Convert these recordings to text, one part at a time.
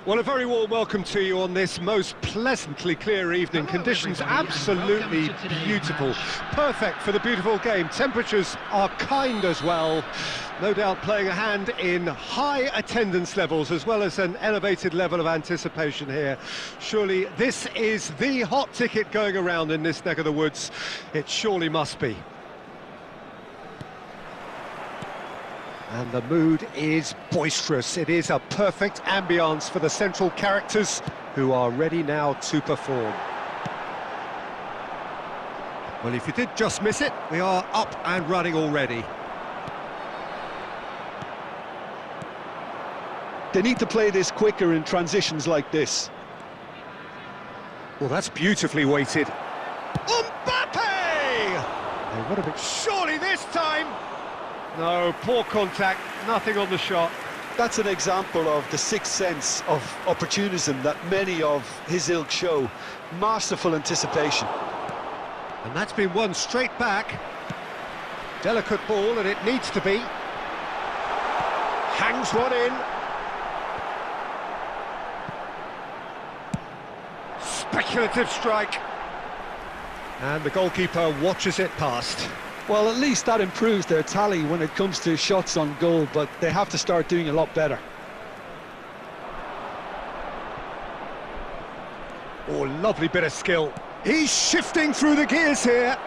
Well, a very warm welcome to you on this most pleasantly clear evening. Conditions absolutely beautiful. Perfect for the beautiful game. Temperatures are kind as well. No doubt playing a hand in high attendance levels as well as an elevated level of anticipation here. Surely this is the hot ticket going around in this neck of the woods. It surely must be. And the mood is boisterous. It is a perfect ambience for the central characters who are ready now to perform. Well, if you did just miss it, we are up and running already. They need to play this quicker in transitions like this. Well, that's beautifully weighted. Mbappe! They would have been surely this time. No, poor contact, nothing on the shot. That's an example of the sixth sense of opportunism that many of his ilk show. Masterful anticipation. And that's been won straight back. Delicate ball, and it needs to be. Hangs one in. Speculative strike. And the goalkeeper watches it past. Well, at least that improves their tally when it comes to shots on goal, but they have to start doing a lot better. Oh, lovely bit of skill. He's shifting through the gears here.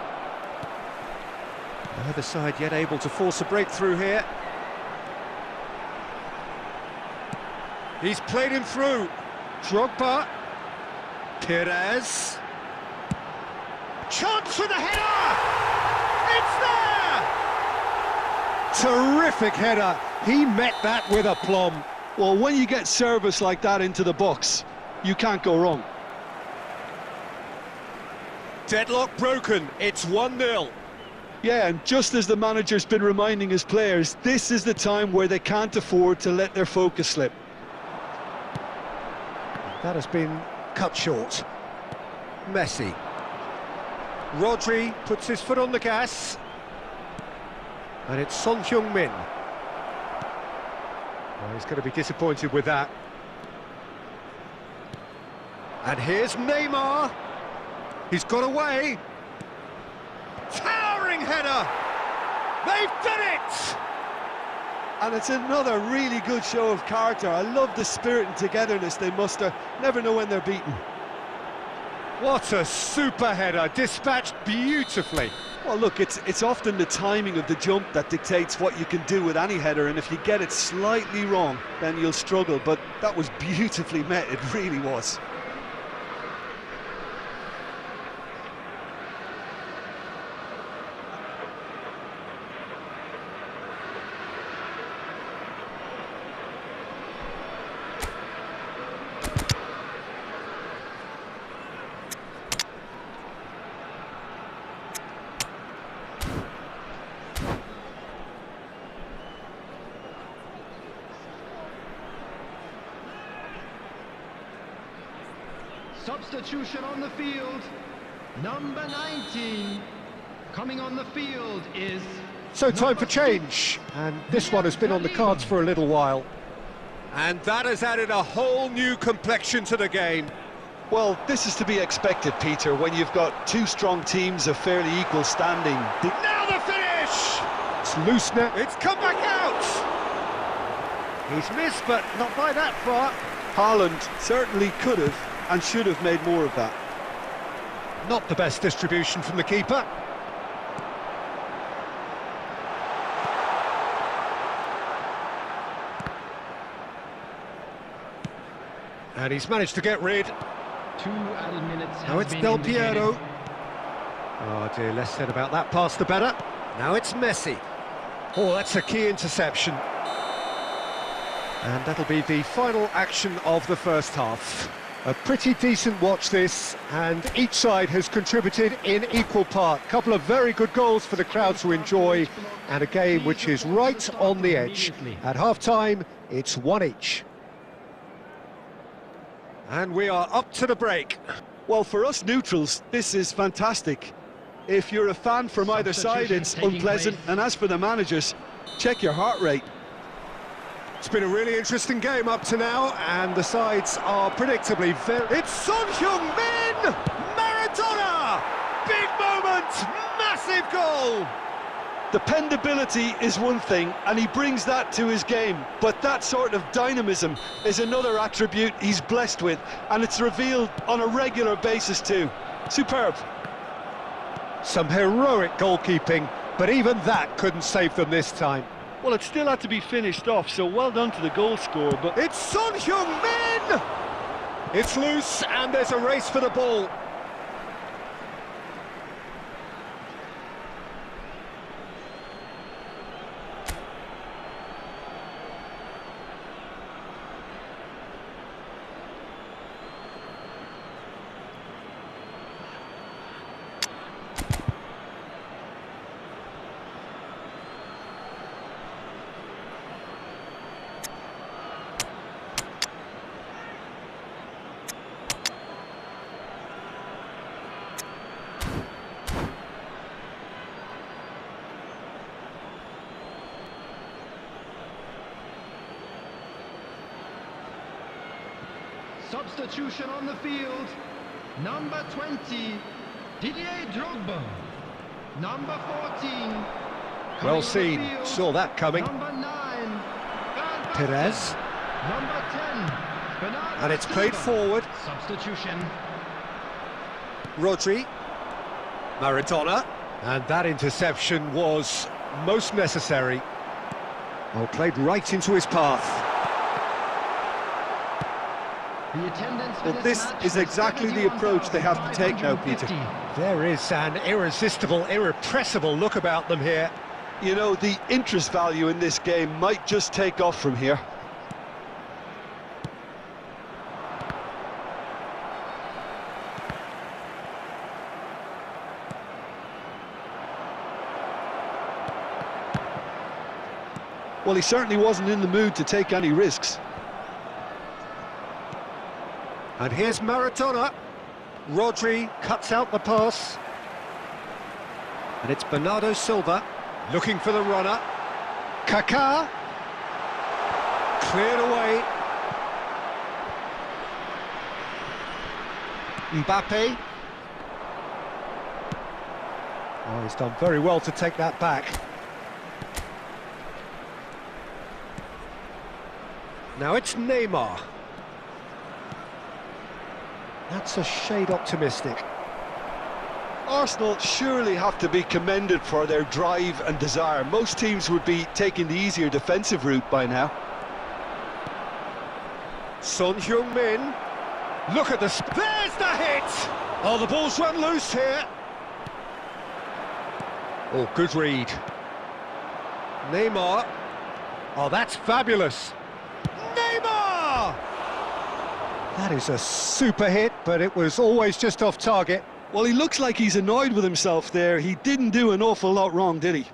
Neither side yet able to force a breakthrough here. He's played him through. Drogba. Perez. Chance for the header! It's there! Terrific header. He met that with aplomb. Well, when you get service like that into the box, you can't go wrong. Deadlock broken. It's 1-0. Yeah, and just as the manager's been reminding his players, this is the time where they can't afford to let their focus slip. That has been cut short. Messi. Rodri puts his foot on the gas. And it's Son Heung-min. Oh, he's going to be disappointed with that. And here's Neymar. He's got away. Towering header. They've done it! And it's another really good show of character. I love the spirit and togetherness they muster. Never know when they're beaten. What a super header, dispatched beautifully. Well, look, it's often the timing of the jump that dictates what you can do with any header, and if you get it slightly wrong, then you'll struggle. But that was beautifully met, it really was. Substitution on the field, number 19. Coming on the field is... So time for change, and this one has been on the cards for a little while. And that has added a whole new complexion to the game. Well, this is to be expected, Peter, when you've got two strong teams of fairly equal standing. Now the finish! It's loose now, it's come back out! He's missed, but not by that far. Haaland certainly could have and should have made more of that. Not the best distribution from the keeper. And he's managed to get rid. 2 added minutes. Now it's Del Piero. Oh dear, less said about that pass the better. Now it's Messi. Oh, that's a key interception. And that'll be the final action of the first half. A pretty decent watch this, and each side has contributed in equal part. A couple of very good goals for the crowd to enjoy, and a game which is right on the edge. At half-time, it's 1 each. And we are up to the break. Well, for us neutrals, this is fantastic. If you're a fan from either side, it's unpleasant, and as for the managers, check your heart rate. It's been a really interesting game up to now, and the sides are predictably very... It's Son Heung-min! Maradona! Big moment! Massive goal! Dependability is one thing, and he brings that to his game, but that sort of dynamism is another attribute he's blessed with, and it's revealed on a regular basis too. Superb. Some heroic goalkeeping, but even that couldn't save them this time. Well, it still had to be finished off, so well done to the goal scorer, but... It's Son Heung-min! It's loose, and there's a race for the ball. Substitution on the field. Number 20, Didier Drogba. Number 14. Well seen, saw that coming. Number 9, Perez. Number 10, Bernardo And it's played Silva. forward. Substitution. Rodri. Maradona. And that interception was most necessary. Well, played right into his path. The attendance for Well, this match is was exactly the approach they have to take now, Peter. 71,550. There is an irresistible, irrepressible look about them here. You know, the interest value in this game might just take off from here. Well, he certainly wasn't in the mood to take any risks. And here's Maradona. Rodri cuts out the pass. And it's Bernardo Silva looking for the runner. Kaká. Cleared away. Mbappe. Oh, he's done very well to take that back. Now it's Neymar. That's a shade optimistic. Arsenal surely have to be commended for their drive and desire. Most teams would be taking the easier defensive route by now. Son Heung-min. Look at the... There's the hit! Oh, the ball's run loose here. Oh, good read. Neymar. Oh, that's fabulous. Neymar! That is a super hit, but it was always just off target. Well, he looks like he's annoyed with himself there. He didn't do an awful lot wrong, did he?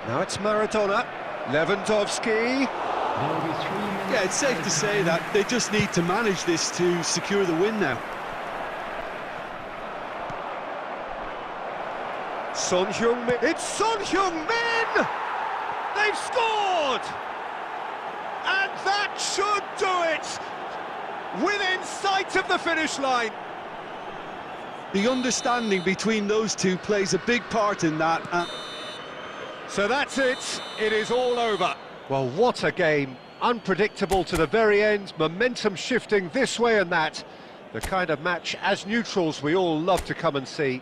Now it's Maradona. Lewandowski. There will be 3 minutes. Yeah, it's safe to say that they just need to manage this to secure the win now. Son Heung-min. It's Son Heung-min! They've scored! And that should do it! Within sight of the finish line. The understanding between those two plays a big part in that. So that's it. It is all over. Well, what a game. Unpredictable to the very end. Momentum shifting this way and that. The kind of match, as neutrals, we all love to come and see.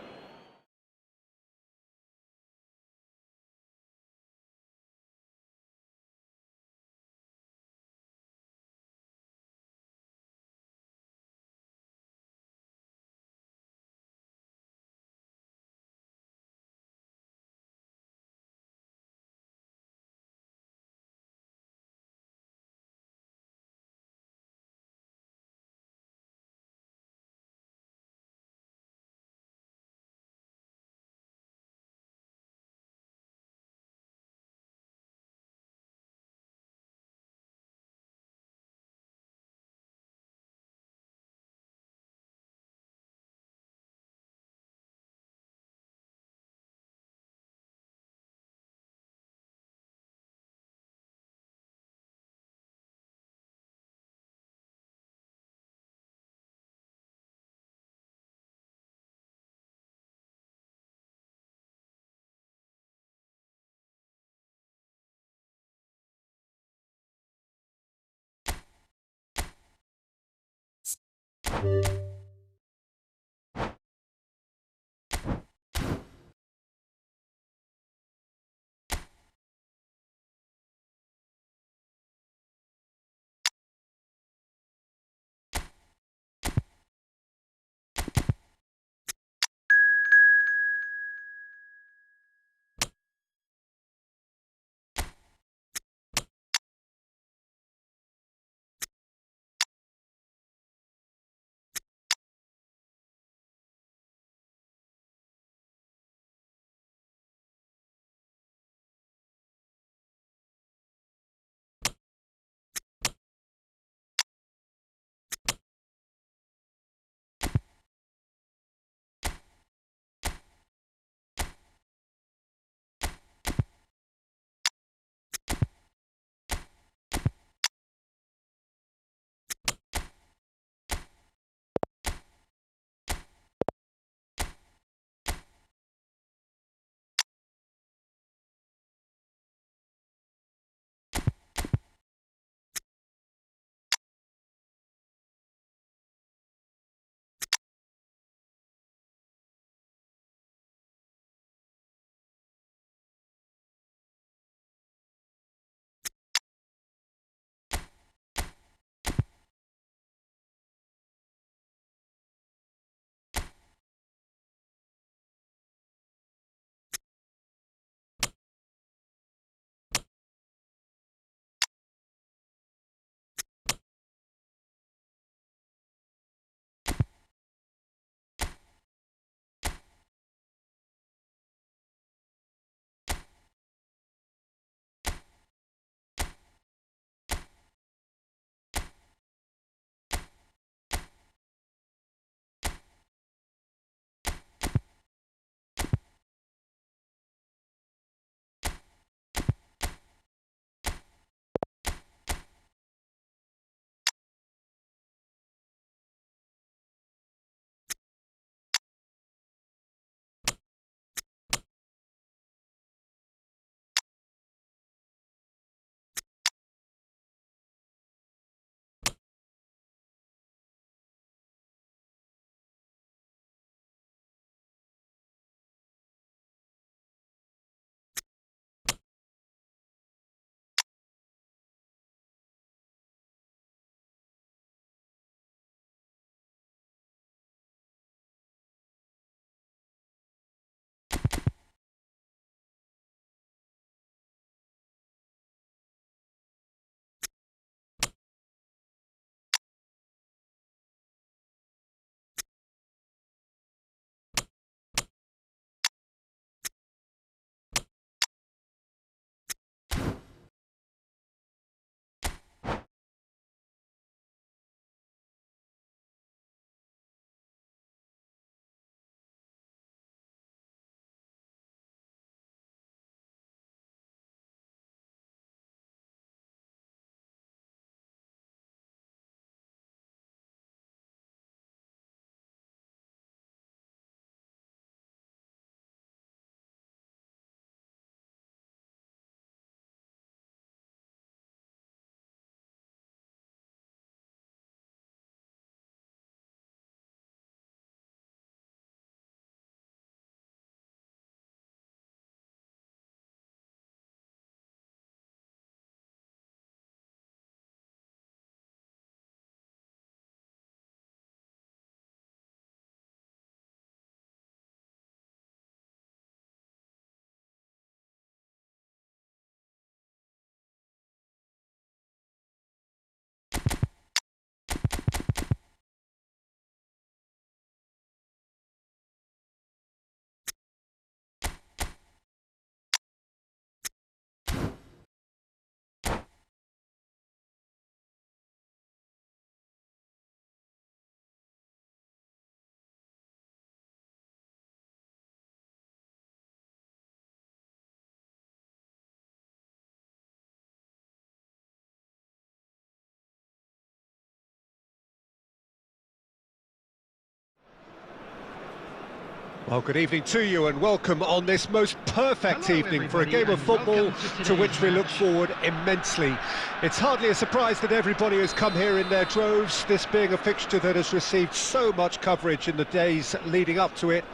Well, good evening to you and welcome on this most perfect evening for a game of football to which we look forward immensely. It's hardly a surprise that everybody has come here in their droves, this being a fixture that has received so much coverage in the days leading up to it.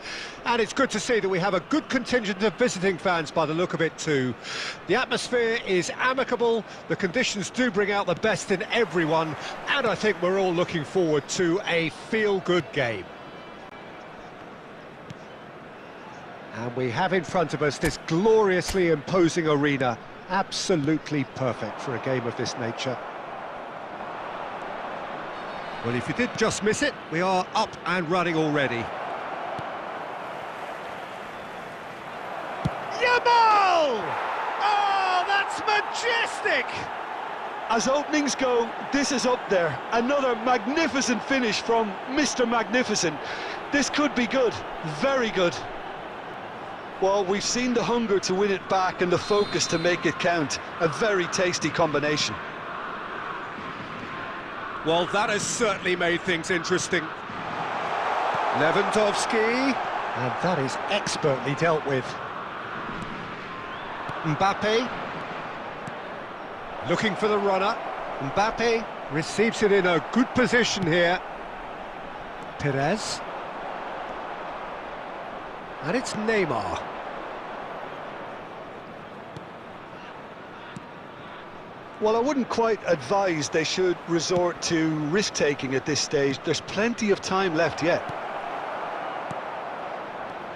And it's good to see that we have a good contingent of visiting fans by the look of it too. The atmosphere is amicable, the conditions do bring out the best in everyone, and I think we're all looking forward to a feel-good game. And we have in front of us this gloriously imposing arena, absolutely perfect for a game of this nature. Well, if you did just miss it, we are up and running already. Yamal! Oh, that's majestic! As openings go, this is up there. Another magnificent finish from Mr. Magnificent. This could be good, very good. Well, we've seen the hunger to win it back and the focus to make it count. A very tasty combination. Well, that has certainly made things interesting. Lewandowski, and that is expertly dealt with. Mbappe, looking for the runner. Mbappe receives it in a good position here. Perez. And it's Neymar. Well, I wouldn't quite advise they should resort to risk-taking at this stage. There's plenty of time left yet.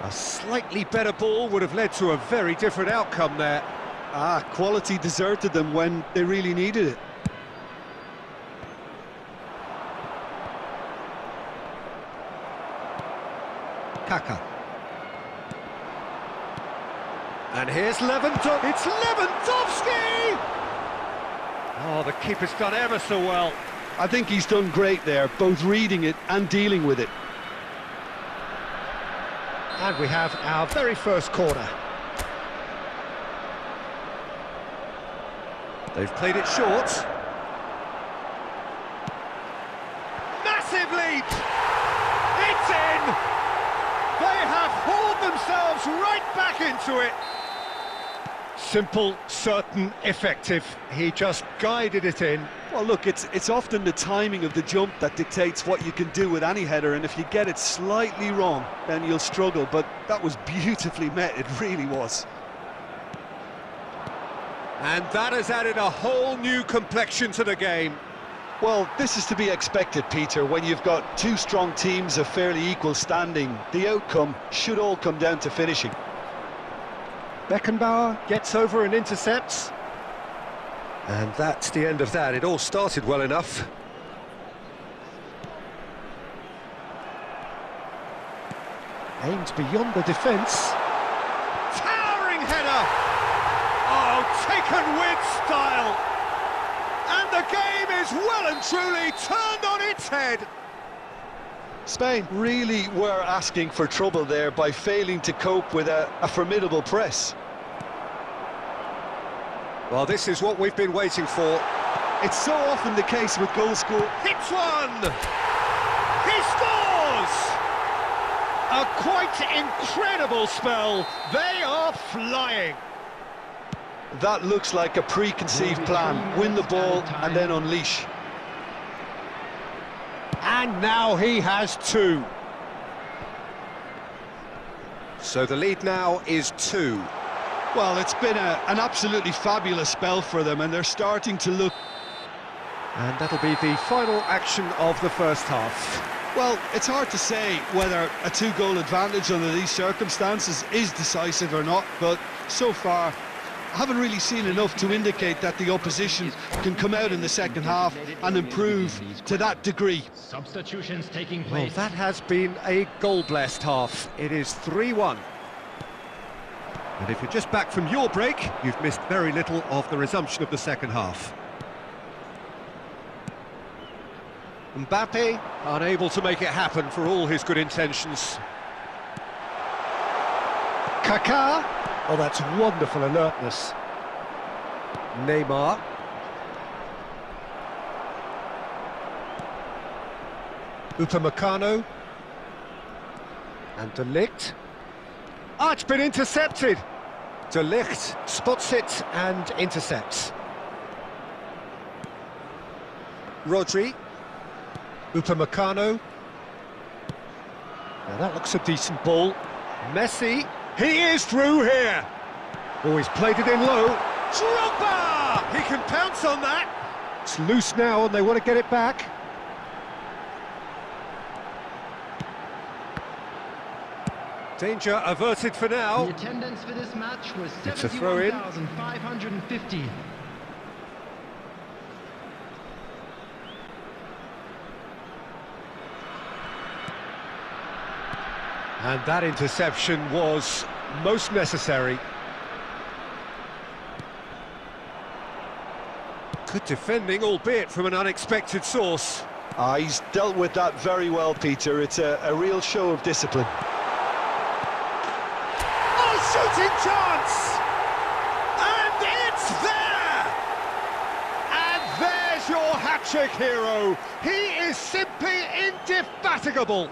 A slightly better ball would have led to a very different outcome there. Quality deserted them when they really needed it. Kaka. And here's Lewandowski. It's Lewandowski! Oh, the keeper's done ever so well. I think he's done great there, both reading it and dealing with it. And we have our very first corner. They've played it short. Massive lead! It's in! They have hauled themselves right back into it. Simple, certain, effective. He just guided it in. Well, look, it's often the timing of the jump that dictates what you can do with any header, and if you get it slightly wrong, then you'll struggle. But that was beautifully met, it really was. And that has added a whole new complexion to the game. Well, this is to be expected, Peter, when you've got two strong teams of fairly equal standing. The outcome should all come down to finishing. Beckenbauer gets over and intercepts. And that's the end of that. It all started well enough. Aimed beyond the defence. Towering header! Oh, taken with style! And the game is well and truly turned on its head. Spain really were asking for trouble there by failing to cope with a formidable press. Well, this is what we've been waiting for. It's so often the case with goal scoring. Hits one! He scores! A quite incredible spell. They are flying. That looks like a preconceived plan. Win the ball and then unleash. And now he has two. So the lead now is 2. Well, it's been an absolutely fabulous spell for them, and they're starting to look... And that'll be the final action of the first half. Well, it's hard to say whether a 2-goal advantage under these circumstances is decisive or not, but so far I haven't really seen enough to indicate that the opposition can come out in the second half and improve to that degree. Substitutions taking Well, place. that has been a goal-blessed half. It is 3-1. And if you're just back from your break, you've missed very little of the resumption of the second half. Mbappe unable to make it happen for all his good intentions. Kaká. Oh, that's wonderful alertness. Neymar. Upamecano. And De Ligt. Ah, it's been intercepted. De Ligt spots it and intercepts. Rodri. Upamecano. Now that looks a decent ball. Messi. He is through here. Oh, he's played it in low. Drogba! He can pounce on that. It's loose now and they want to get it back. Danger averted for now. The attendance for this match was It's a throw-in. 71,550. And that interception was most necessary. Good defending, albeit from an unexpected source. He's dealt with that very well, Peter. It's a real show of discipline. Oh, shooting chance! And it's there! And there's your hat-trick hero. He is simply indefatigable.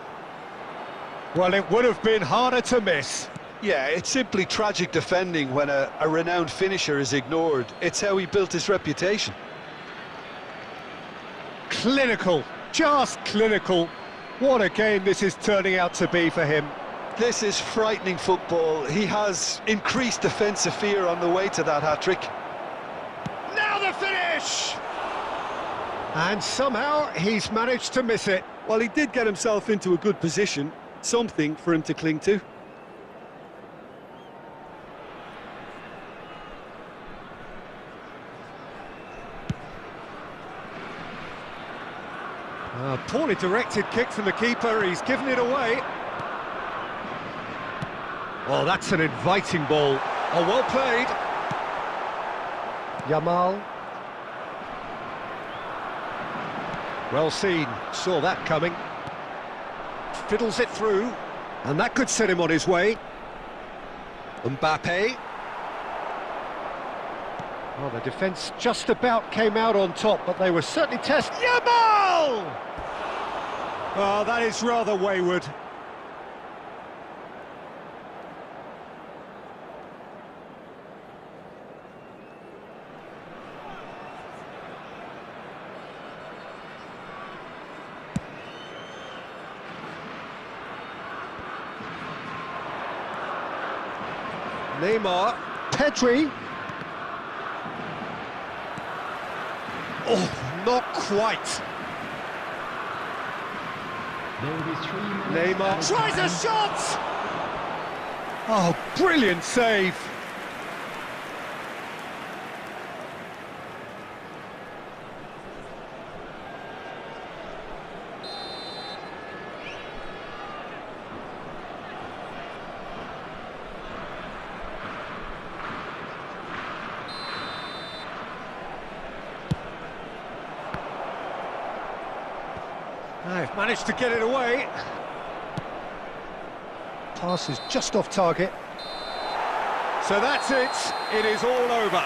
Well, it would have been harder to miss. Yeah, it's simply tragic defending when a renowned finisher is ignored. It's how he built his reputation. Clinical, just clinical. What a game this is turning out to be for him. This is frightening football. He has increased defensive fear on the way to that hat-trick. Now the finish! And somehow he's managed to miss it. Well, he did get himself into a good position. Something for him to cling to. A poorly directed kick from the keeper, he's given it away. Oh, that's an inviting ball. Oh, well played. Yamal. Well seen, saw that coming. Fiddles it through, and that could set him on his way. Mbappe. Well, the defence just about came out on top, but they were certainly tested. Yamal! Oh, that is rather wayward. Neymar, Pedri. Oh, not quite. There will be 3 minutes. Neymar tries a shot! Oh, brilliant save. They've managed to get it away. Pass is just off target. So that's it. It is all over.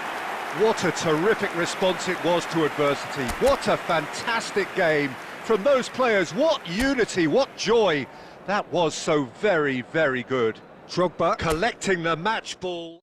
What a terrific response it was to adversity. What a fantastic game from those players. What unity, what joy. That was so very, very good. Drogba collecting the match ball.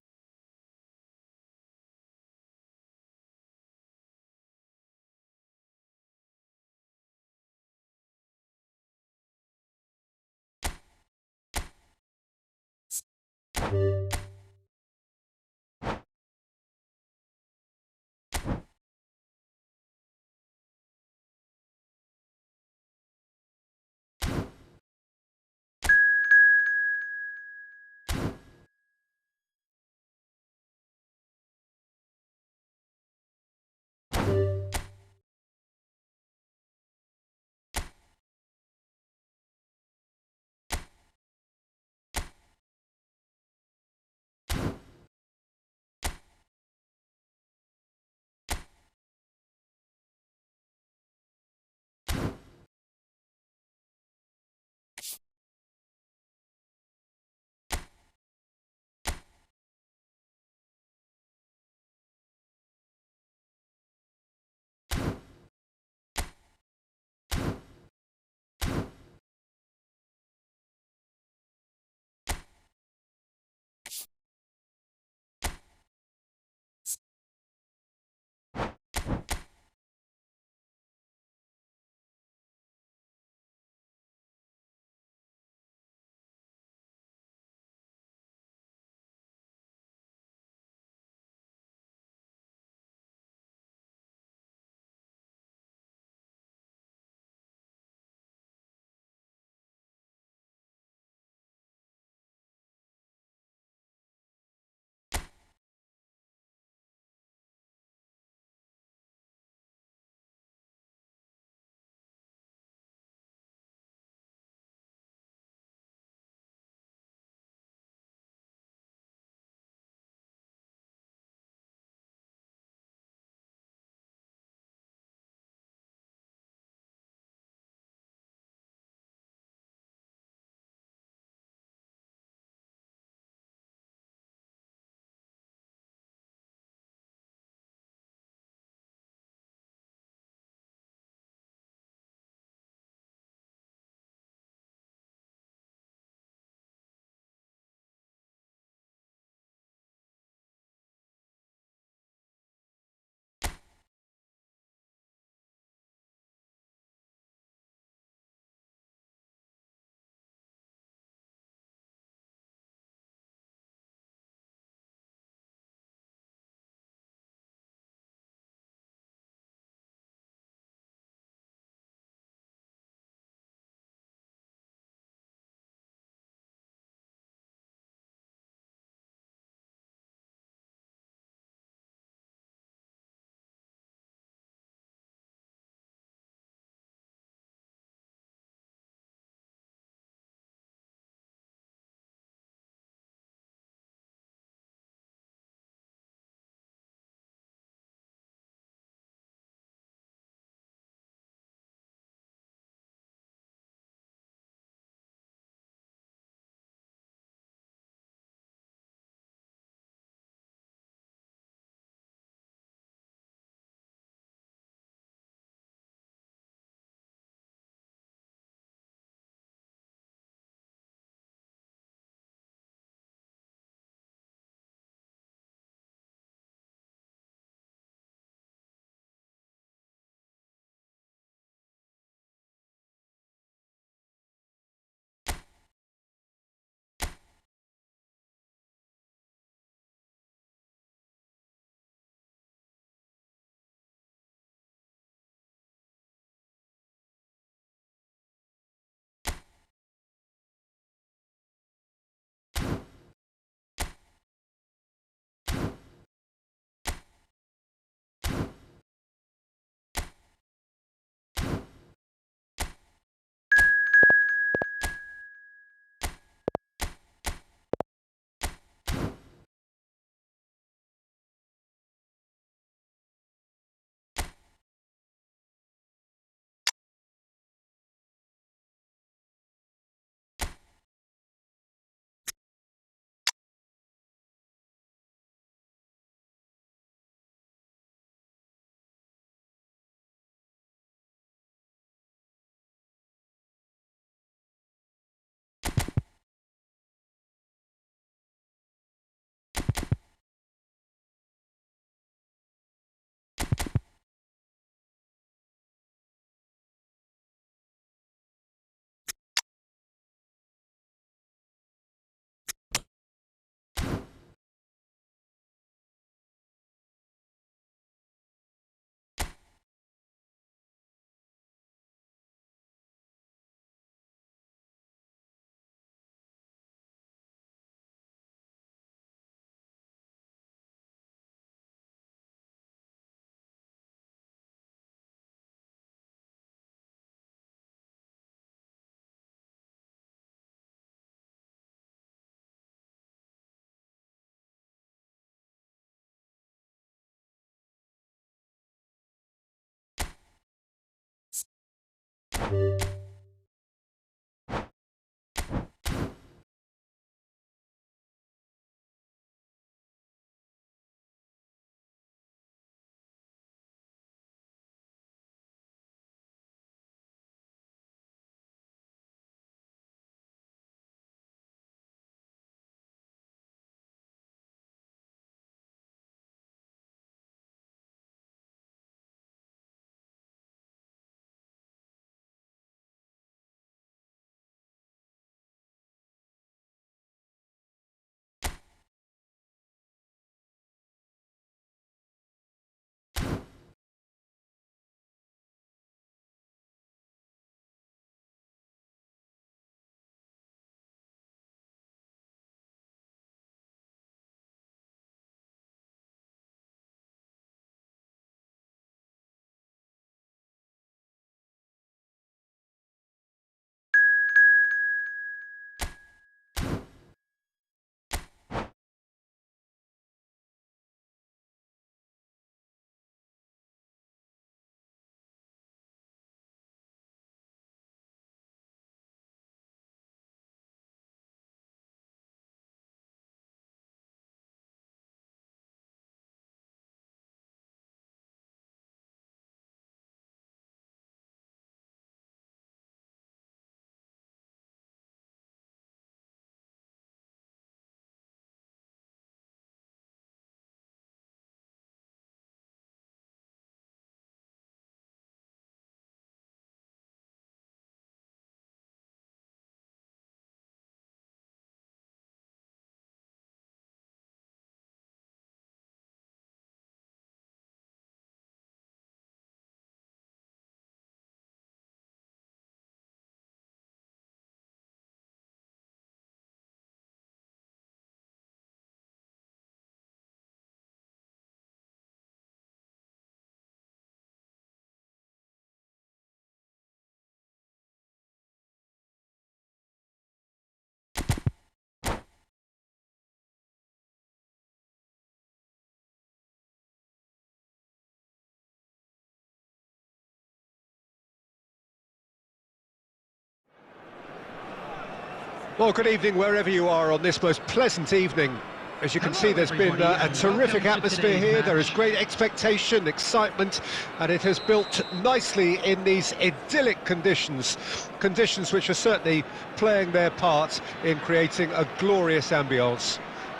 Well, good evening wherever you are on this most pleasant evening. As you can see, there's been a terrific atmosphere here. There is great expectation, excitement, and it has built nicely in these idyllic conditions. Conditions which are certainly playing their part in creating a glorious ambience.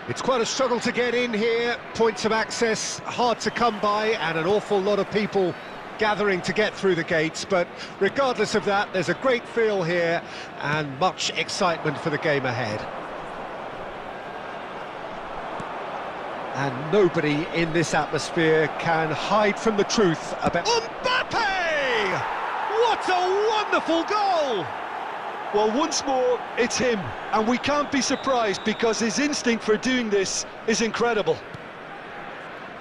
It's quite a struggle to get in here, points of access hard to come by, and an awful lot of people gathering to get through the gates, but regardless of that, there's a great feel here and much excitement for the game ahead. And nobody in this atmosphere can hide from the truth about Mbappe! What a wonderful goal! Well, once more, it's him, and we can't be surprised because his instinct for doing this is incredible.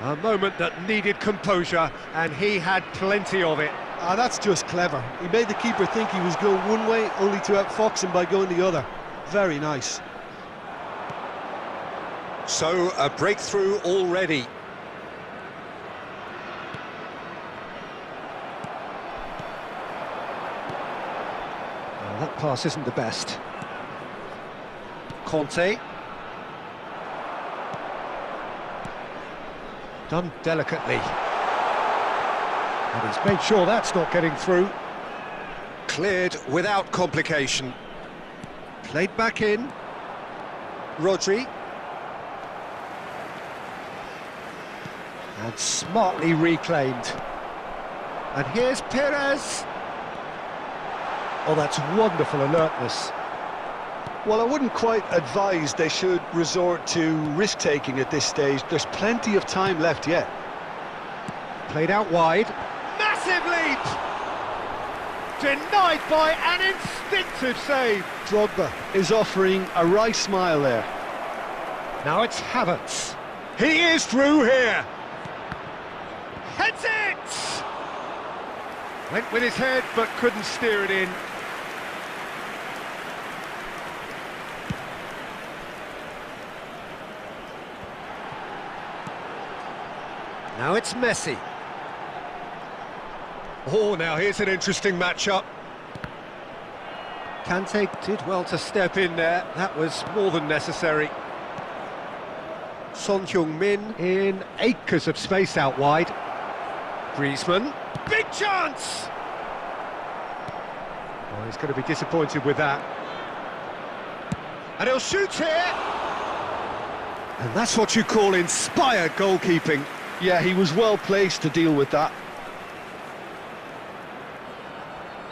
A moment that needed composure, and he had plenty of it. That's just clever. He made the keeper think he was going one way, only to outfox him by going the other. Very nice. So, a breakthrough already. Well, that pass isn't the best. Conte. Done delicately. And he's made sure that's not getting through. Cleared without complication. Played back in. Rodri. And smartly reclaimed. And here's Perez. Oh, that's wonderful alertness. Well, I wouldn't quite advise they should resort to risk-taking at this stage. There's plenty of time left yet. Played out wide. Massive leap! Denied by an instinctive save. Drogba is offering a wry smile there. Now it's Havertz. He is through here. Heads it! Went with his head, but couldn't steer it in. Now it's Messi. Oh, now here's an interesting matchup. Kante did well to step in there. That was more than necessary. Son Heung-min in acres of space out wide. Griezmann, big chance! Oh, he's going to be disappointed with that. And he'll shoot here! And that's what you call inspired goalkeeping. Yeah, he was well placed to deal with that.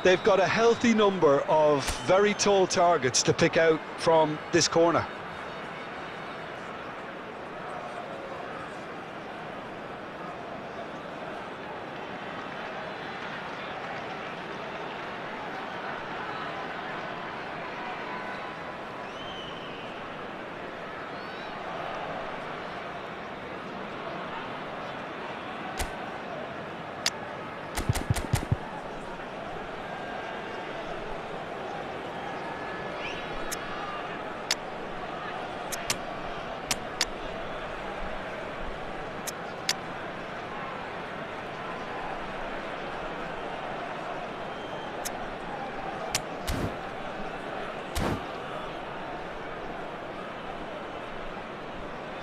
They've got a healthy number of very tall targets to pick out from this corner.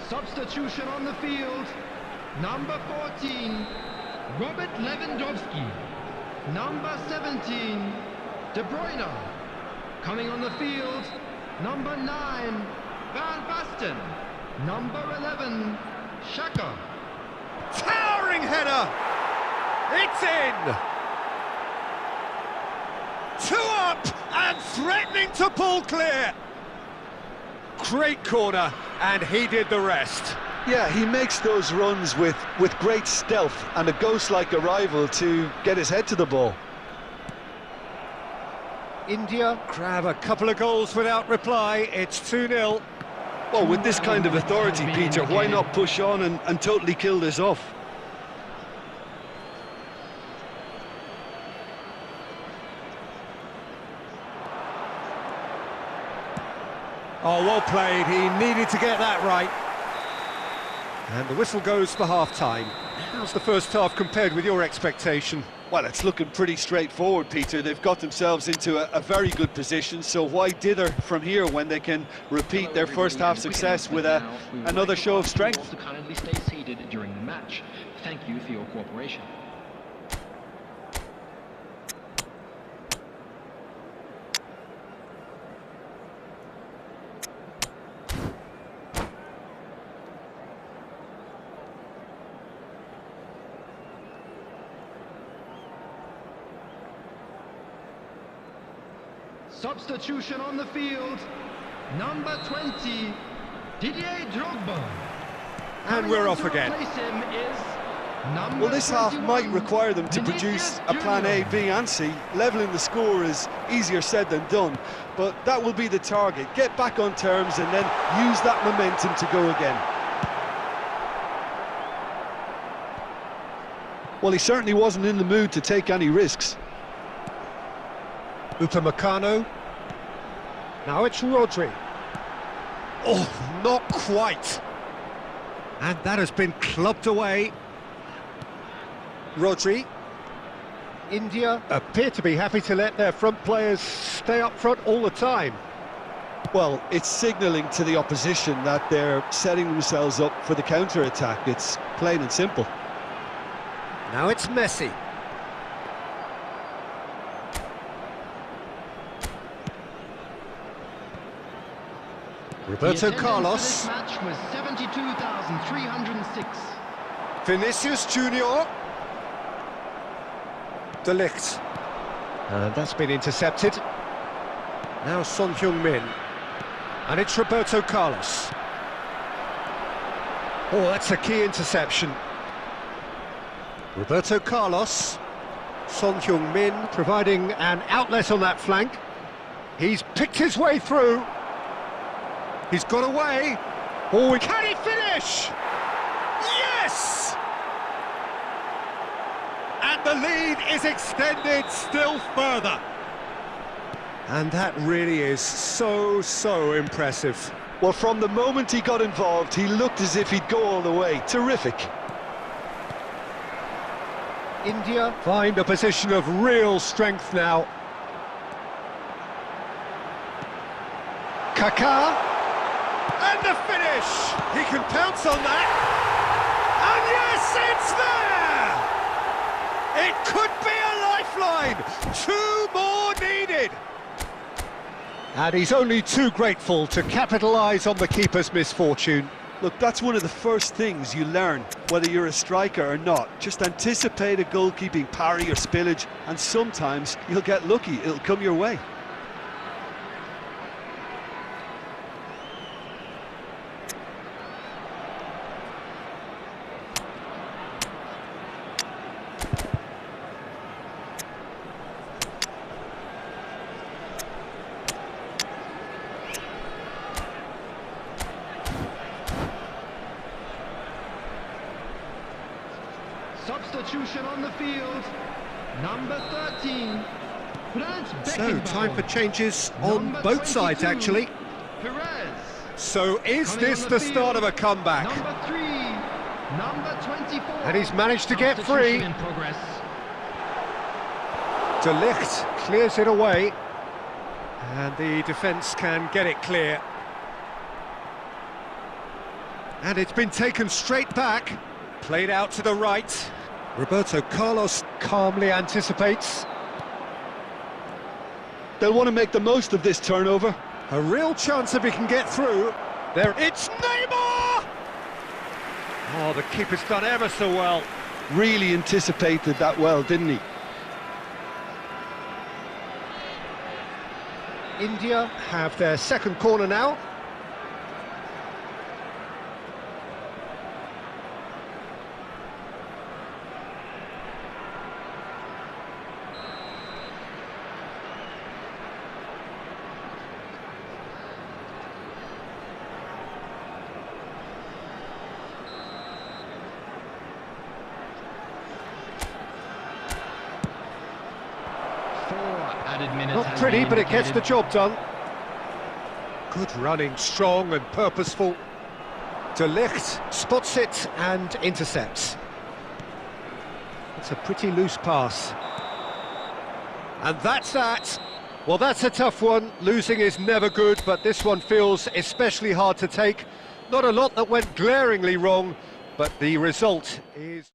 Substitution on the field. Number 14, Robert Lewandowski. Number 17, De Bruyne. Coming on the field, number 9, Van Basten. Number 11, Xhaka. Towering header! It's in! 2 up and threatening to pull clear. Great corner, and he did the rest. Yeah, he makes those runs with great stealth and a ghost-like arrival to get his head to the ball. India grab a couple of goals without reply. It's 2-0. Well, with this kind of authority, Peter, why not push on and totally kill this off? Oh, well played. He needed to get that right. And the whistle goes for half-time. How's the first half compared with your expectation? Well, it's looking pretty straightforward, Peter. They've got themselves into a very good position, so why dither from here when they can repeat their first half success with another show of strength? To kindly stay seated during the match. Thank you for your cooperation. Substitution on the field. Number 20, Didier Drogba. And we're off again. Well, this half might require them to produce a plan A, B and C. Levelling the score is easier said than done, but that will be the target. Get back on terms and then use that momentum to go again. Well, he certainly wasn't in the mood to take any risks. Upamecano. Now it's Rodri. Oh, not quite. And that has been clubbed away. Rodri. India appear to be happy to let their front players stay up front all the time. Well, it's signalling to the opposition that they're setting themselves up for the counter-attack. It's plain and simple. Now it's Messi. Roberto Carlos. This match was 72,306. Vinicius Junior. De Ligt. And that's been intercepted. Now Son Heung-min. And it's Roberto Carlos. Oh, that's a key interception. Roberto Carlos. Son Heung-min providing an outlet on that flank. He's picked his way through. He's got away. Oh, can he finish? Yes! And the lead is extended still further. And that really is so impressive. Well, from the moment he got involved, he looked as if he'd go all the way. Terrific. India find a position of real strength now. Kaká, and the finish! He can pounce on that, and yes, it's there! It could be a lifeline! 2 more needed! And he's only too grateful to capitalise on the keeper's misfortune. Look, that's one of the first things you learn, whether you're a striker or not. Just anticipate a goalkeeping parry or spillage, and sometimes you'll get lucky, it'll come your way. Substitution on the field, number 13. So, time for changes on both sides, actually. Perez. So, is this the start of a comeback? Number 3, number 24. And he's managed to get free. In progress. De Ligt clears it away. And the defence can get it clear. And it's been taken straight back. Played out to the right. Roberto Carlos calmly anticipates. They'll want to make the most of this turnover. A real chance if he can get through. There, it's Neymar! Oh, the keeper's done ever so well. Really anticipated that well, didn't he? India have their second corner now. Not pretty, but it gets the job done. Good running, strong and purposeful. De Ligt spots it and intercepts. It's a pretty loose pass. And that's that. Well, that's a tough one. Losing is never good, but this one feels especially hard to take. Not a lot that went glaringly wrong, but the result is...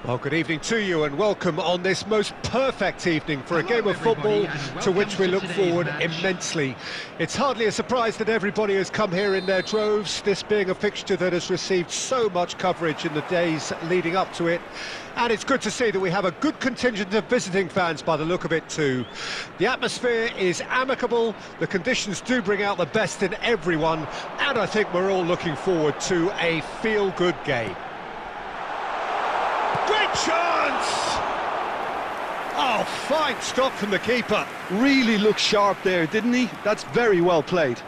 Well, good evening to you and welcome on this most perfect evening for a game of football to which we look forward immensely. It's hardly a surprise that everybody has come here in their droves, this being a fixture that has received so much coverage in the days leading up to it. And it's good to see that we have a good contingent of visiting fans by the look of it too. The atmosphere is amicable, the conditions do bring out the best in everyone, and I think we're all looking forward to a feel-good game. Great chance! Oh, fine stop from the keeper. Really looked sharp there, didn't he? That's very well played.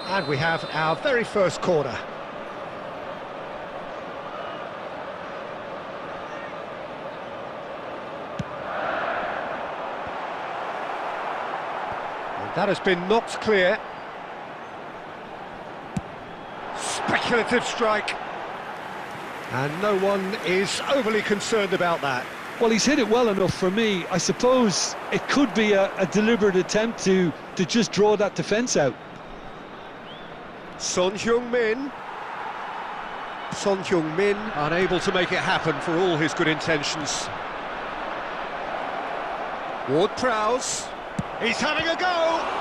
And we have our very first corner. And that has been knocked clear. Speculative strike. And no one is overly concerned about that. Well, he's hit it well enough for me. I suppose it could be a deliberate attempt to just draw that defence out. Son Heung-min. Son Heung-min unable to make it happen for all his good intentions. Ward-Prowse. He's having a go!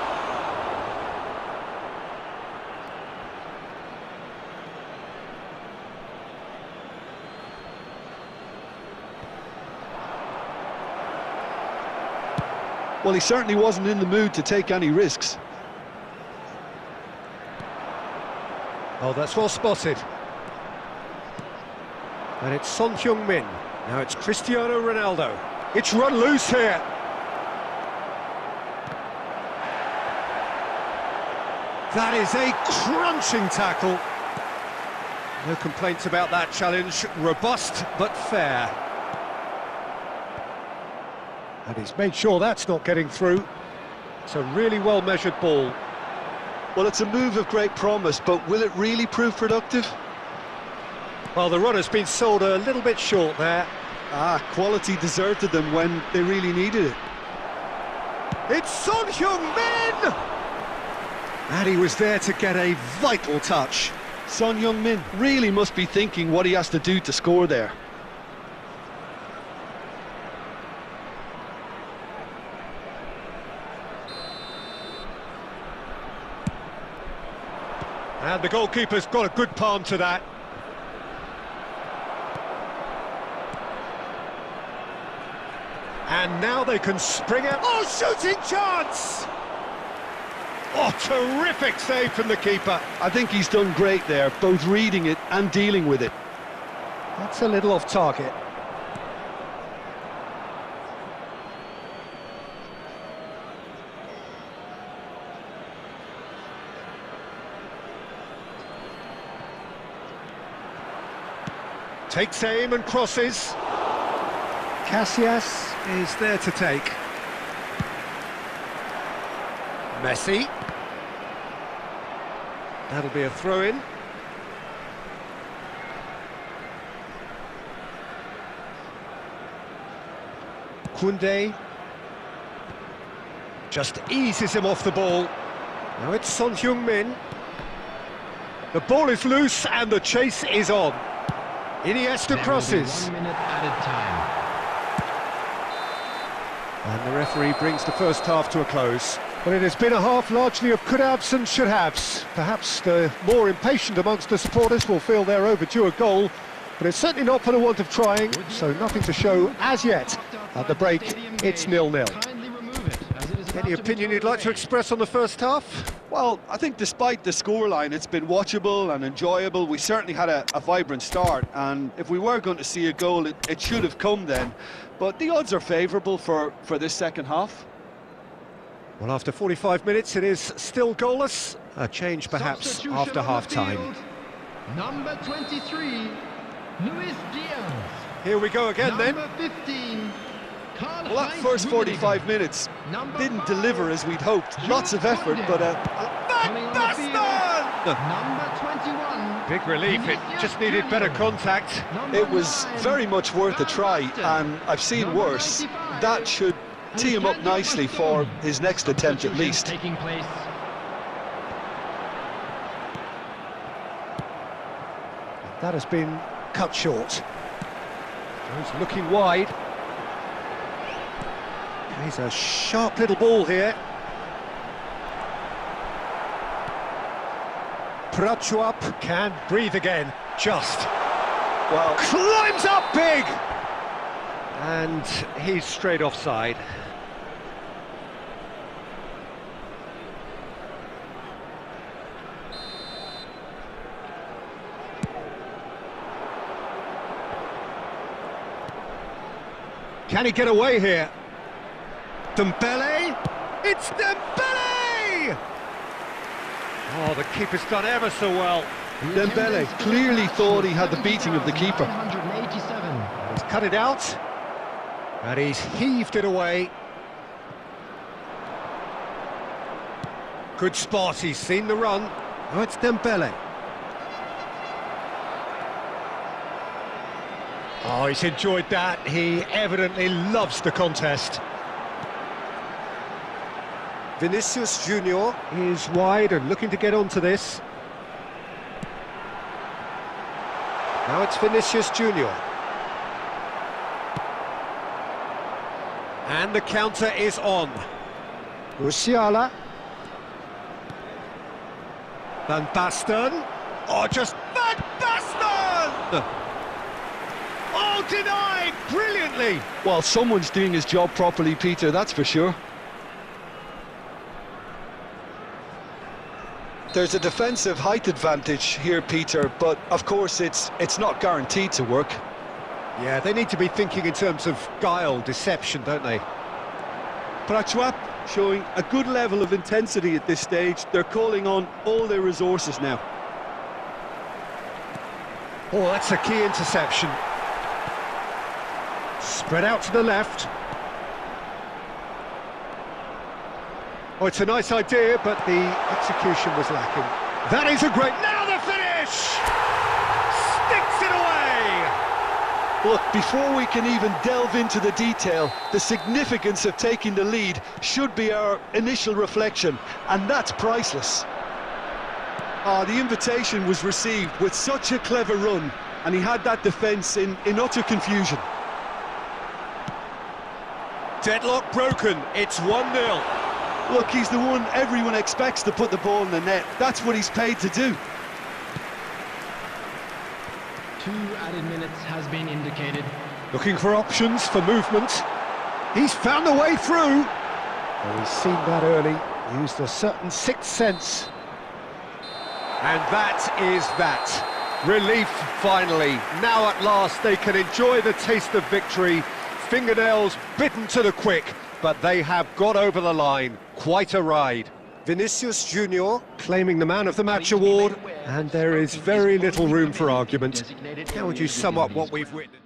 Well, he certainly wasn't in the mood to take any risks. Oh, that's well spotted. And it's Son Heung-min. Now it's Cristiano Ronaldo. It's run loose here. That is a crunching tackle. No complaints about that challenge. Robust but fair. And he's made sure that's not getting through. It's a really well-measured ball. Well, it's a move of great promise, but will it really prove productive? Well, the run has been sold a little bit short there. Quality deserted them when they really needed it. It's Son Heung-min! And he was there to get a vital touch. Son Heung-min really must be thinking what he has to do to score there. And the goalkeeper's got a good palm to that. And now they can spring out. Oh, shooting chance! Oh, terrific save from the keeper. I think he's done great there, both reading it and dealing with it. That's a little off target. Takes aim and crosses. Casillas is there to take. Messi. That'll be a throw-in. Koundé. Just eases him off the ball. Now it's Son Heung-min. The ball is loose and the chase is on. Iniesta crosses. 1 minute added time. And the referee brings the first half to a close. Well, it has been a half largely of could-haves and should-haves. Perhaps the more impatient amongst the supporters will feel they're overdue a goal, but it's certainly not for the want of trying, so nothing to show as yet. At the break, it's 0-0. Kindly remove it, as it is about Any to opinion be you'd like to express on the first half? Well, I think despite the scoreline, it's been watchable and enjoyable. We certainly had a vibrant start, and if we were going to see a goal, it should have come then. But the odds are favourable for this second half. Well, after 45 minutes, it is still goalless. A change, perhaps, Substitution after on the half-time. field. Number 23, Luis Diaz. Here we go again, then. Number 15, Well, that first 45 minutes didn't deliver as we'd hoped. Lots of effort, but Number 21. Big relief, it just needed better contact. it was very much worth a try, and I've seen worse. That should tee him up nicely for his next attempt at least. Taking place. That has been cut short. He's looking wide. He's a sharp little ball here. Prachuap can breathe again, just. Well, Climbs up big! And he's straight offside. Can he get away here? Dembele? It's Dembele! Oh, the keeper's done ever so well. Dembele clearly thought he had the beating of the keeper. 187. He's cut it out, and he's heaved it away. Good spot, he's seen the run. Oh, it's Dembele. Oh, he's enjoyed that. He evidently loves the contest. Vinicius Junior is wide and looking to get onto this. Now it's Vinicius Junior. And the counter is on. Musiala. Van Basten. Oh, just Van Basten! Oh, denied brilliantly. Well, someone's doing his job properly, Peter, that's for sure. There's a defensive height advantage here, Peter, but of course it's not guaranteed to work. Yeah, they need to be thinking in terms of guile, deception, don't they? Prachuap showing a good level of intensity at this stage. They're calling on all their resources now. Oh, that's a key interception. Spread out to the left. Oh, it's a nice idea, but the execution was lacking. That is a great... Now the finish! Sticks it away! Look, before we can even delve into the detail, the significance of taking the lead should be our initial reflection, and that's priceless. The invitation was received with such a clever run, and he had that defence in utter confusion. Deadlock broken, it's 1-0. Look, he's the one everyone expects to put the ball in the net. That's what he's paid to do. 2 added minutes has been indicated. Looking for options for movement. He's found a way through. Oh, he's seen that early, used a certain sixth sense. And that is that. Relief, finally. Now at last they can enjoy the taste of victory. Fingernails bitten to the quick, but they have got over the line. Quite a ride. Vinicius Junior claiming the Man of the Match award, and there is very little room for argument. How would you sum up what we've witnessed?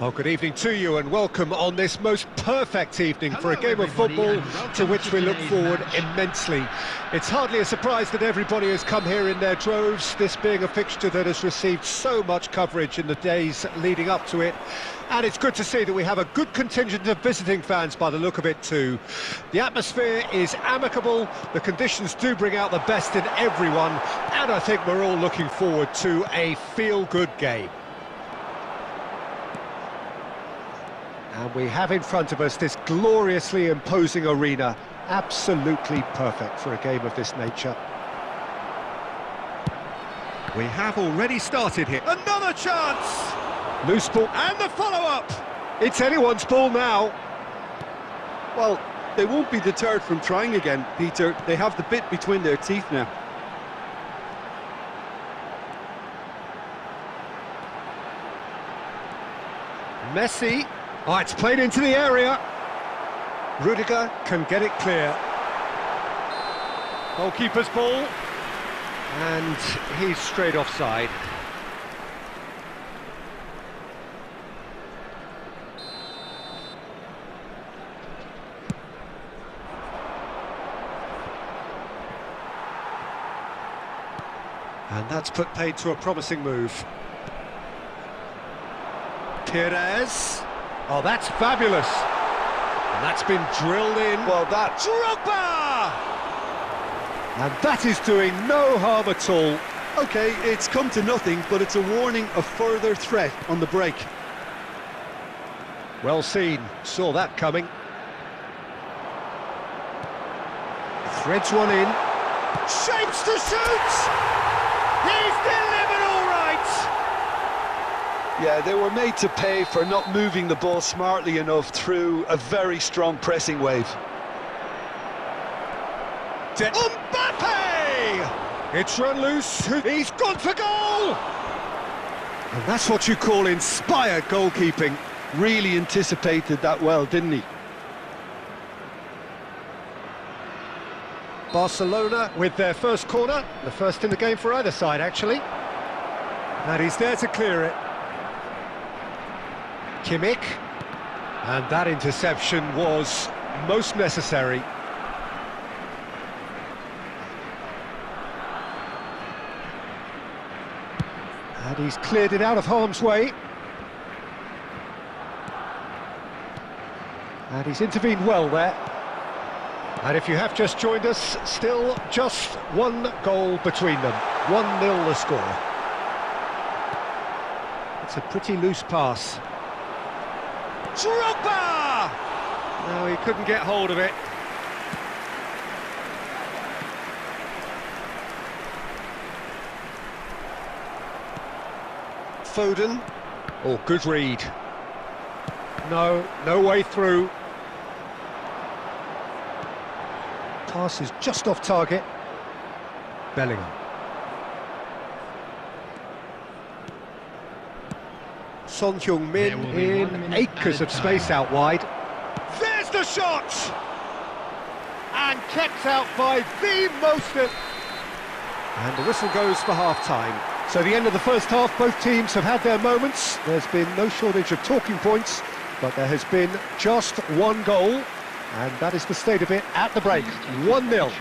Well, good evening to you and welcome on this most perfect evening for a game of football to which we look forward immensely. It's hardly a surprise that everybody has come here in their droves, this being a fixture that has received so much coverage in the days leading up to it. And it's good to see that we have a good contingent of visiting fans by the look of it too. The atmosphere is amicable, the conditions do bring out the best in everyone, and I think we're all looking forward to a feel-good game. And we have in front of us this gloriously imposing arena, absolutely perfect for a game of this nature. We have already started here. Another chance! Loose ball, and the follow-up! It's anyone's ball now. Well, they won't be deterred from trying again, Peter. They have the bit between their teeth now. Messi. Oh, it's played into the area. Rudiger can get it clear. Goalkeeper's ball. And he's straight offside. And that's put paid to a promising move. Perez. Oh, that's fabulous. And that's been drilled in. Well, that's Drogba! And that is doing no harm at all. okay, it's come to nothing, but it's a warning of further threat on the break. Well seen, saw that coming. Threads one in. Shapes to shoot! He's delivered all right! Yeah, they were made to pay for not moving the ball smartly enough through a very strong pressing wave. Mbappe! It's run loose, he's gone for goal! And that's what you call inspired goalkeeping. Really anticipated that well, didn't he? Barcelona with their first corner, the first in the game for either side actually. And he's there to clear it. Kimmich, and that interception was most necessary. And he's cleared it out of harm's way. And he's intervened well there. And if you have just joined us, still just one goal between them. 1-0 the score. It's a pretty loose pass. Drogba! No, he couldn't get hold of it. Foden. Oh, good read. No way through. Pass is just off target. Bellingham. Son Heung-min in acres of space out wide. There's the shot! And kept out by the most of... And the whistle goes for half-time. So the end of the first half, both teams have had their moments. There's been no shortage of talking points, but there has been just one goal. And that is the state of it at the break, 1-0.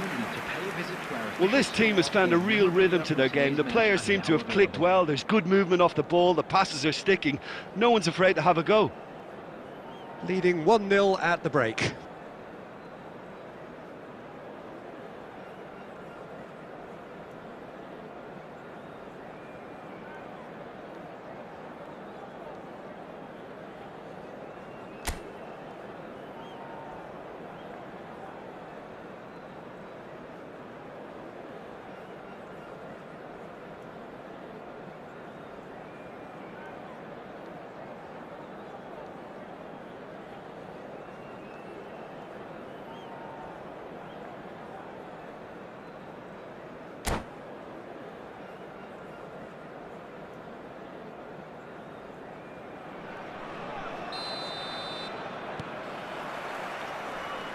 Well, this team has found a real rhythm to their game. The players seem to have clicked well. There's good movement off the ball. The passes are sticking. No one's afraid to have a go. Leading 1-0 at the break.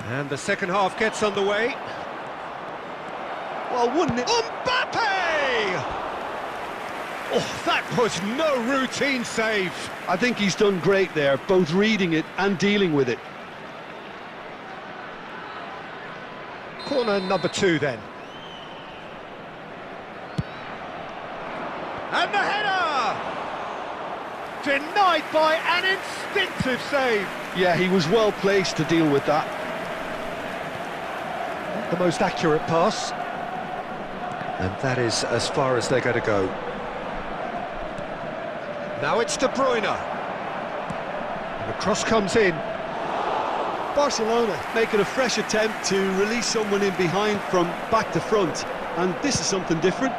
And the second half gets underway. Well, wouldn't it? Mbappe! Oh, that was no routine save. I think he's done great there, both reading it and dealing with it. Corner number 2 then. And the header! Denied by an instinctive save. Yeah, he was well placed to deal with that. The most accurate pass. And that is as far as they're going to go. Now it's De Bruyne. And the cross comes in. Barcelona making a fresh attempt to release someone in behind from back to front. And this is something different.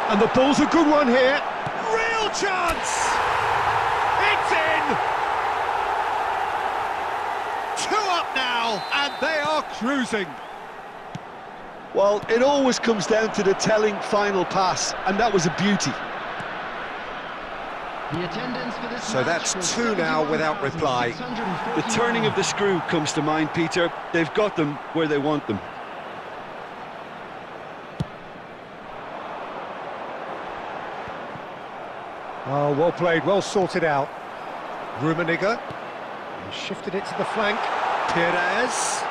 And the ball's a good one here. Real chance! It's in! 2 up now, and they are cruising. Well, it always comes down to the telling final pass, and that was a beauty. The attendance for this So match that's was 2 now without reply. 71,641. The turning of the screw comes to mind, Peter. They've got them where they want them. Oh, well played, well sorted out. Rummenigge. He shifted it to the flank. Perez.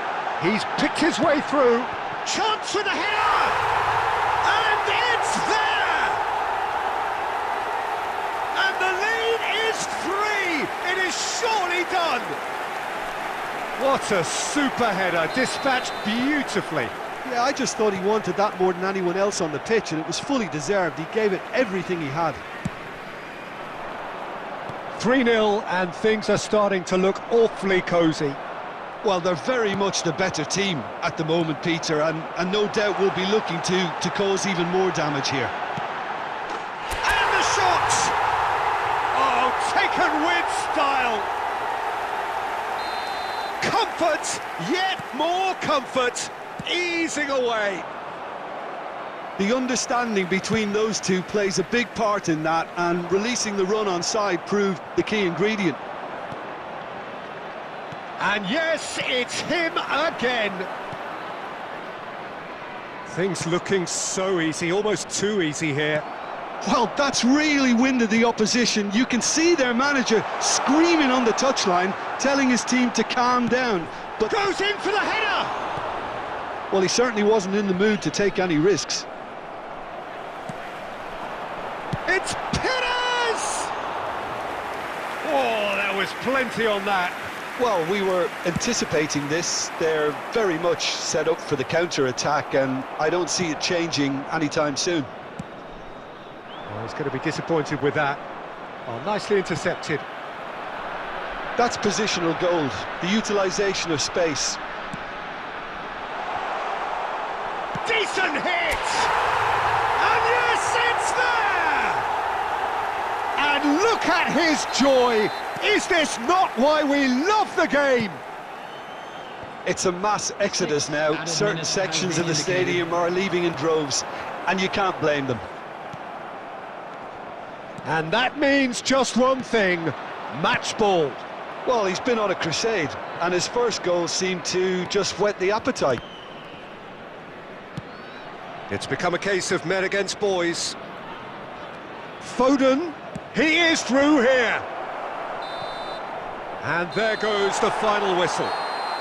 He's picked his way through. Chance for the header! And it's there! And the lead is 3! It is surely done! What a super header, dispatched beautifully. Yeah, I just thought he wanted that more than anyone else on the pitch, and it was fully deserved. He gave it everything he had. 3-0, and things are starting to look awfully cosy. Well, they're very much the better team at the moment, Peter, and no doubt will be looking to cause even more damage here. And the shot! Oh, taken with style! Comfort, yet more comfort, easing away. The understanding between those two plays a big part in that, and releasing the run on side proved the key ingredient. And yes, it's him again. Things looking so easy, almost too easy here. Well, that's really winded the opposition. You can see their manager screaming on the touchline, telling his team to calm down. But Goes in for the header! well, he certainly wasn't in the mood to take any risks. It's Perez! Oh, there was plenty on that. Well, we were anticipating this. They're very much set up for the counter-attack, and I don't see it changing anytime soon. Oh, he's going to be disappointed with that. Oh, nicely intercepted. That's positional gold, the utilisation of space. Decent hit! And yes, it's there! And look at his joy! Is this not why we love the game? It's a mass exodus now. Certain sections of the stadium are leaving in droves, and you can't blame them. And that means just one thing, match ball. Well, he's been on a crusade, and his first goal seemed to just whet the appetite. It's become a case of men against boys. Foden, he is through here. And there goes the final whistle.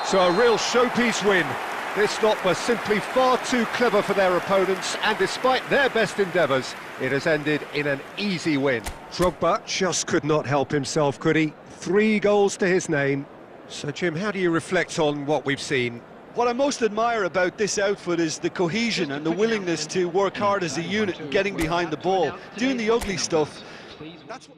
So a real showpiece win. This lot was simply far too clever for their opponents, and despite their best endeavours, it has ended in an easy win. Drogba just could not help himself, could he? 3 goals to his name. So, Jim, how do you reflect on what we've seen? What I most admire about this outfit is the cohesion and the willingness to work hard as a unit and getting behind the ball, doing the ugly stuff. That's what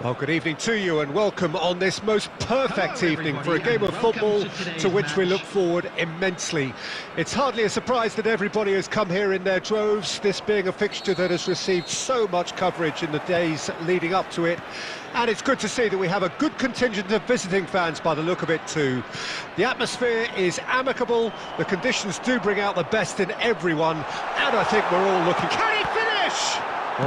Well, good evening to you and welcome on this most perfect evening for a game of football to which we look forward immensely. It's hardly a surprise that everybody has come here in their droves, this being a fixture that has received so much coverage in the days leading up to it. And it's good to see that we have a good contingent of visiting fans by the look of it too. The atmosphere is amicable, the conditions do bring out the best in everyone, and I think we're all looking... Can he finish?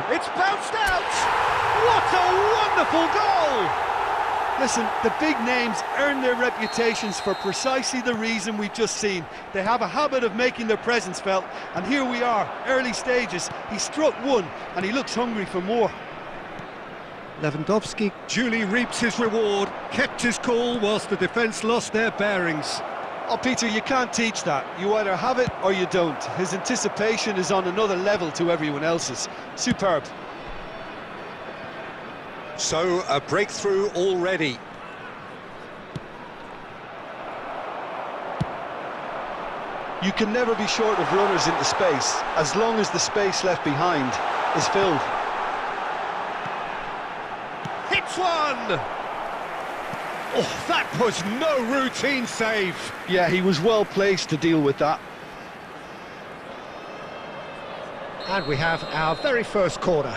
It's bounced out! What a wonderful goal! Listen, the big names earn their reputations for precisely the reason we've just seen. They have a habit of making their presence felt, and here we are, early stages. He struck one, and he looks hungry for more. Lewandowski duly reaps his reward, kept his cool whilst the defence lost their bearings. Oh, Peter, you can't teach that. You either have it or you don't. His anticipation is on another level to everyone else's. Superb. So, a breakthrough already. You can never be short of runners into space, as long as the space left behind is filled. Hits one! Oh, that was no routine save. Yeah, he was well placed to deal with that. And we have our very first corner.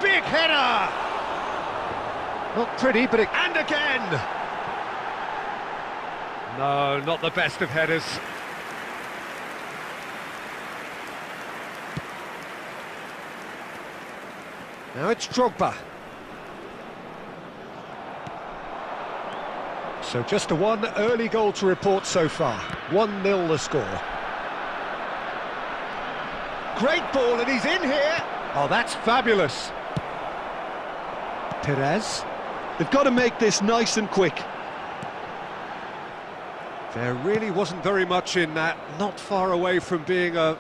Big header! Not pretty, but it... And again! No, not the best of headers. Now it's Drogba. So just the one early goal to report so far. 1-0 the score. Great ball, and he's in here! Oh, that's fabulous. Perez. They've got to make this nice and quick. There really wasn't very much in that, not far away from being a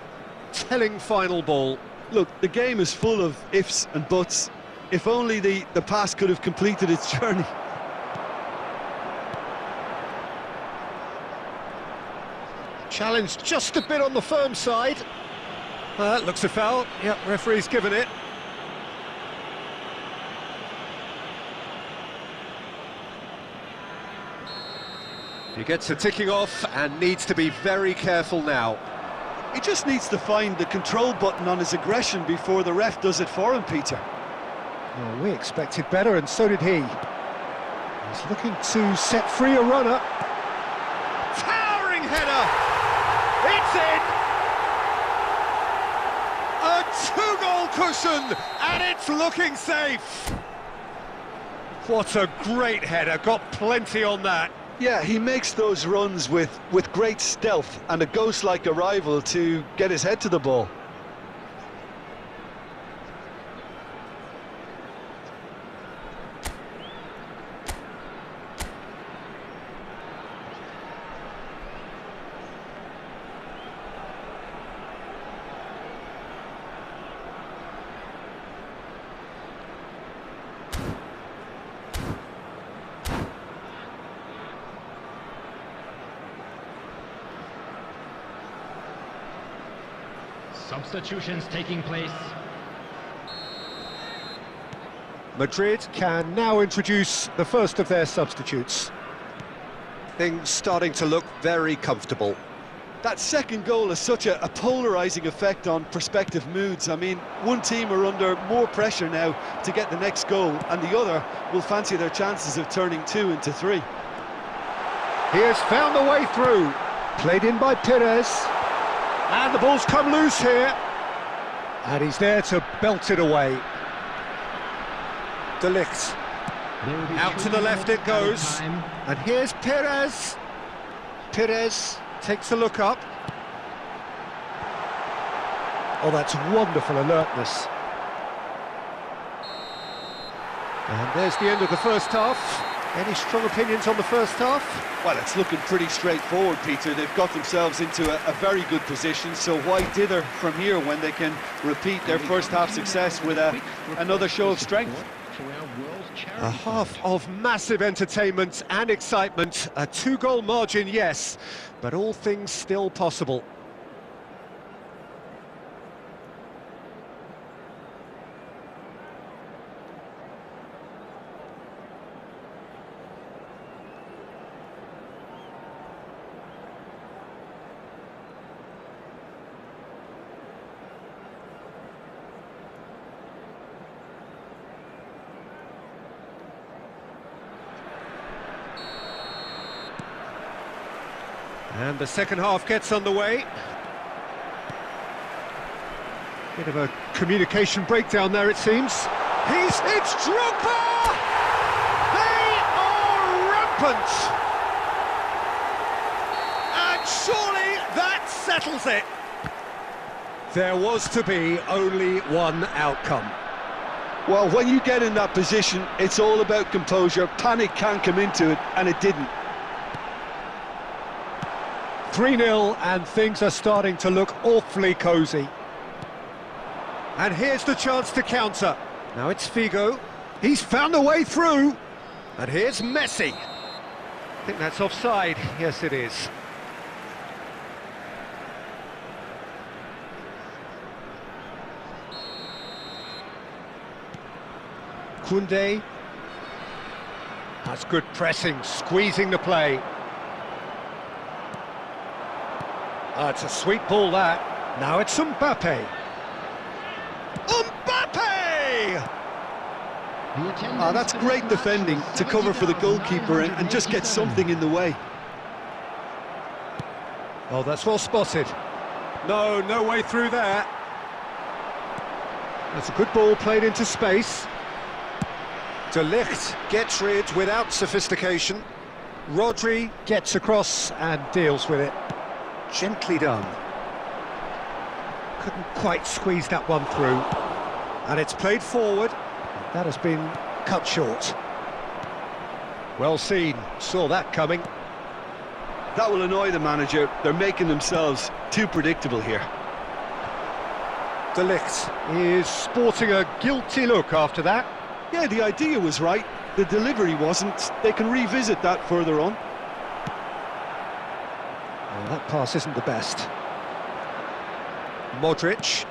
telling final ball. Look, the game is full of ifs and buts. If only the pass could have completed its journey. Challenge just a bit on the firm side. That looks a foul. Yep, referee's given it. He gets a ticking off and needs to be very careful now. He just needs to find the control button on his aggression before the ref does it for him, Peter. Well, we expected better, and so did he. He's looking to set free a runner. Towering header! It's in! A two-goal cushion, and it's looking safe! What a great header, got plenty on that. Yeah, he makes those runs with great stealth and a ghost-like arrival to get his head to the ball. Substitutions taking place. Madrid can now introduce the first of their substitutes. Things starting to look very comfortable. That second goal has such a polarising effect on prospective moods. I mean, one team are under more pressure now to get the next goal, and the other will fancy their chances of turning 2 into 3. He has found the way through. Played in by Perez. And the ball's come loose here. And he's there to belt it away. De Ligt. Out to the left it goes. And here's Perez. Perez takes a look up. Oh, that's wonderful alertness. And there's the end of the first half. Any strong opinions on the first half? Well, it's looking pretty straightforward, Peter. They've got themselves into a very good position, so why dither from here when they can repeat their first half success with another show of strength? A half of massive entertainment and excitement. A 2-goal margin, yes, but all things still possible. And the second half gets underway. Bit of a communication breakdown there, it seems. It's Drogba! They are rampant! And surely that settles it. There was to be only one outcome. Well, when you get in that position, it's all about composure. Panic can't come into it, and it didn't. 3-0, and things are starting to look awfully cosy. And here's the chance to counter. Now it's Figo. He's found a way through. And here's Messi. I think that's offside. Yes, it is. Koundé. That's good pressing, squeezing the play. It's a sweet ball, that. Now it's Mbappe. That's great defending to cover for the goalkeeper and just get something in the way. Oh, that's well spotted. No way through there. That's a good ball played into space. De Ligt gets rid without sophistication. Rodri gets across and deals with it. Gently done. Couldn't quite squeeze that one through. And it's played forward. That has been cut short. Well seen, saw that coming. That will annoy the manager. They're making themselves too predictable here. De Ligt is sporting a guilty look after that. Yeah, the idea was right. The delivery wasn't. They can revisit that further on. Well, that pass isn't the best. Modric.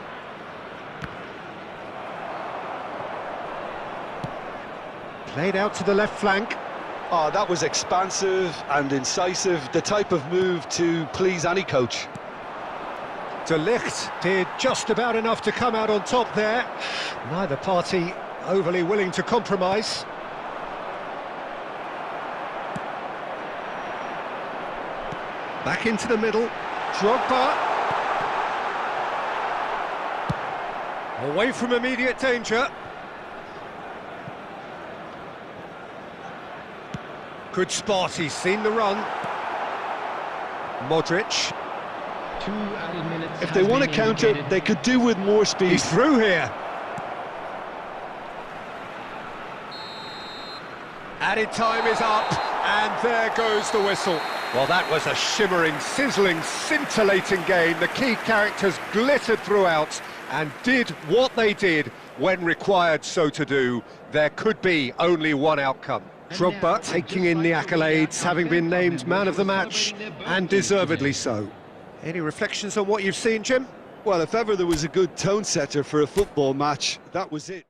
Played out to the left flank. Oh, that was expansive and incisive, the type of move to please any coach. De Ligt did just about enough to come out on top there. Neither party overly willing to compromise. Back into the middle. Drogba. Away from immediate danger. Good spot, he's seen the run. Modric. 2 added minutes. If they want to counter, they could do with more speed. He's through here. Added time is up, and there goes the whistle. Well, that was a shimmering, sizzling, scintillating game. The key characters glittered throughout and did what they did when required so to do. There could be only one outcome. Drogba taking in the accolades, having been named man of the match, and deservedly so. Any reflections on what you've seen, Jim? Well, if ever there was a good tone setter for a football match, that was it.